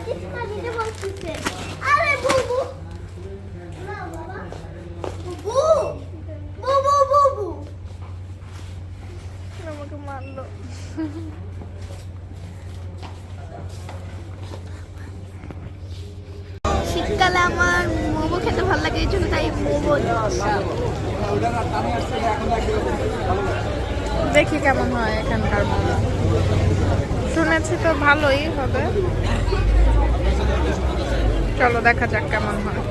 দিতে বলতেছে। আরে বুবু না বাবা বুবু বুবু বুবু আমাকে মারলো। শীতকালে আমার মোমো খেতে ভালো লাগে, এই জন্য তাই মোমো। দেখি কেমন হয় এখানকার মোমো। শুনেছি তো ভালোই হবে, চলো দেখা যাক কেমন হয়।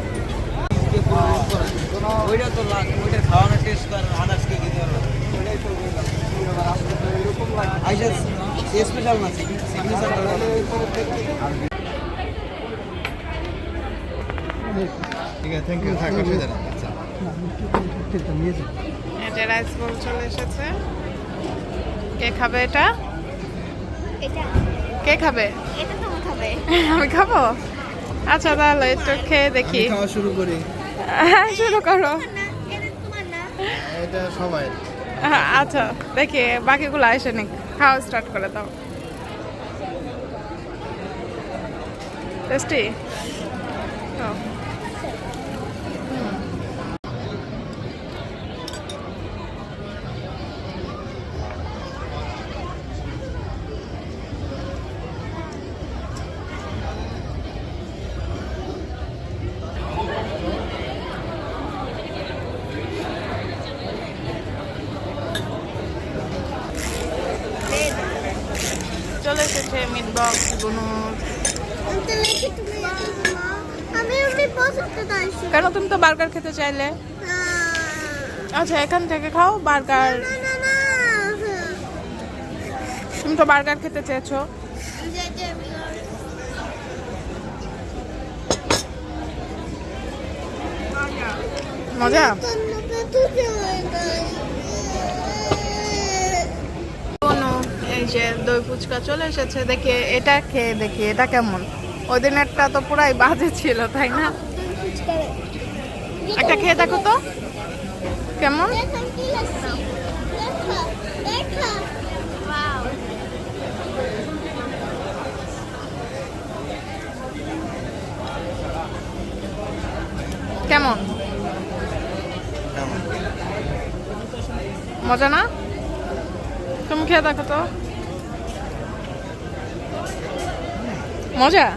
ওইটা তো ওইটা খাওয়ানোর টেস্ট আর আদার্স কে দিতে পারবো আইসা স্পেশাল না সিগনেচার ঠিক আছে, থ্যাংক ইউ। থাক অসুবিধা নেই। আচ্ছা এটা রাইস বল চলে এসেছে। কে খাবে এটা? এটা কে খাবে? এটা তুমি খাবে। আমি খাবো? আচ্ছা তাহলে একটু খেয়ে দেখি। খাওয়া শুরু করি। শুরু করো। না এটা তোমার না। এটা সবাই। আচ্ছা দেখি বাকিগুলো এসে নিক, খাওয়া স্টার্ট করে দাও। টেস্টি? চলে এসেছে মিট বক্স গুনুর। আমি লিখি তুমি মা আমি পছন্দ চাইছি। কেন তুমি তো বার্গার খেতে চাইলে? আচ্ছা এখান থেকে খাও বার্গার। না না না তুমি তো বার্গার খেতে চেয়েছো। যে যে মজা? কোনো এই যে দই ফুচকা চলে এসেছে, দেখি এটা খেয়ে দেখি এটা কেমন। ওই দিনেরটা তো পুরাই বাজে ছিল তাই না? একটা খেয়ে দেখো তো কেমন। কেমন? মজা না? তুমি খেয়ে দেখো তো। মজা?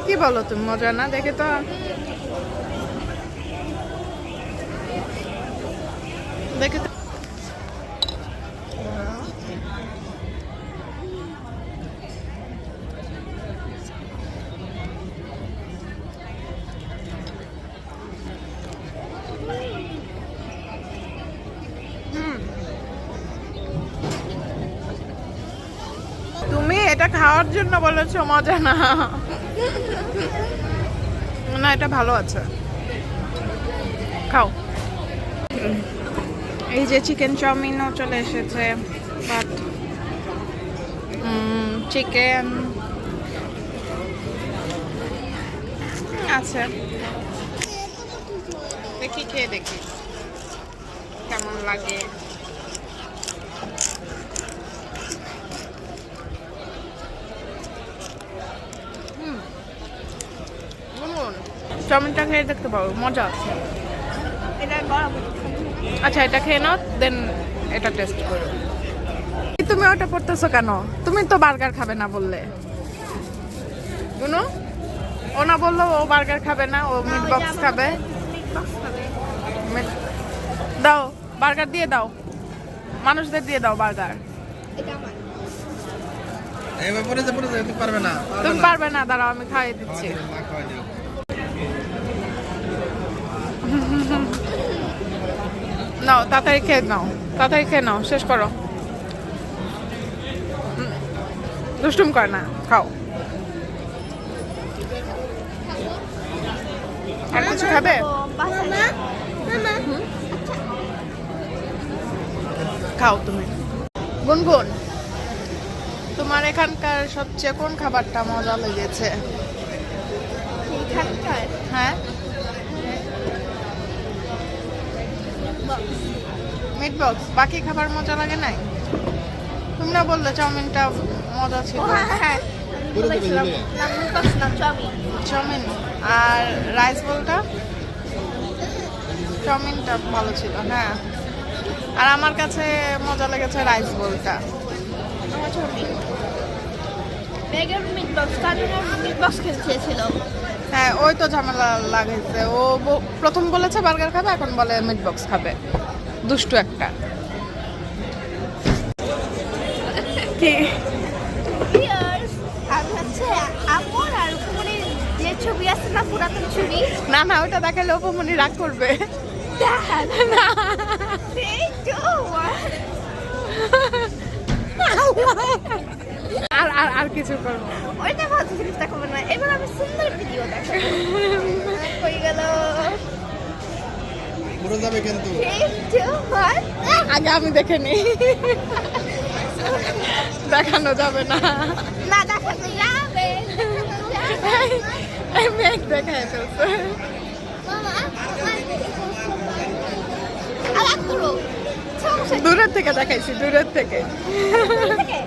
কি বলো তুমি মজা না? দেখে তো দেখে তো। তুমি এটা খাওয়ার জন্য বলেছো মজা না? না এটা ভালো আছে, খাও। এই যে চিকেন চাউমিনও চলে এসেছে, বাট চিকেন আছে। দেখি খেয়ে দেখি কেমন লাগে। চাউমিনটা খেয়ে দেখতে পারো, মজা আছে। এটা গরম। আচ্ছা এটা খেয়ে নাও, দেন এটা টেস্ট করো। তুমি ওটা পড়তেছো কেন? তুমি তো বার্গার খাবে না বললে। শুনো, ও না বললো ও বার্গার খাবে না, ও মিট বক্স খাবে। দাও বার্গার দিয়ে দাও, মানুষদের দিয়ে দাও বার্গার। এটা আমার। এবার পরে তুমি পারবে না। তুমি পারবে না, দাঁড়াও আমি খাইয়ে দিচ্ছি। না খাওয়াই দিও। নাও তাড়াতাড়ি খেয়ে নাও, তাড়াতাড়ি খেয়ে নাও, শেষ করো। দুষ্টুম করে না, খাও। আর কিছু খাবে? মামা মামা খাও তুমি। গুনগুন, তোমার এখানকার সবচেয়ে কোন খাবারটা মজা লেগেছে? এখানকার হ্যাঁ, মিট বক্স। বাকি খাবার মজা লাগে নাই? তুমি না বললে চাউমিনটা মজা ছিল? হ্যাঁ বলেছিলাম নাম করছিলাম চাউমিন। চাউমিন আর রাইস বোলটা, চাউমিনটা ভালো ছিল হ্যাঁ। আর আমার কাছে মজা লেগেছে রাইস বোলটা। আমার চাউমিন বেগের মিট বক্স কার্টুনের মিট বক্স খেতে চেয়েছিল। হ্যাঁ ওই তো ঝামেলা লাগাইছে, ও প্রথম বলেছে বার্গার খাবে, এখন বলে মিট বক্স খাবে, দুষ্টু একটা। কি আমি হচ্ছে আমর আর উপরে যে ছবি আছে না পুরাতন ছবি, না না ওটা দেখালে অপমনি রাগ করবে। না এই তো আর আর আর কিছু করবো ওইটা ভালো জিনিসটা করবে না। এবার আমি সুন্দর ভিডিও দেখাবো। হয়ে গেল পুরো যাবে কিন্তু। এই তো আগে আমি দেখে নিই, দেখানো যাবে না। না দেখাতে যাবে। এই মেঘ দেখায় ফেলছে। আলাপ করো সমস্যা দূরের থেকে দেখাইছি, দূরের থেকে। থেকে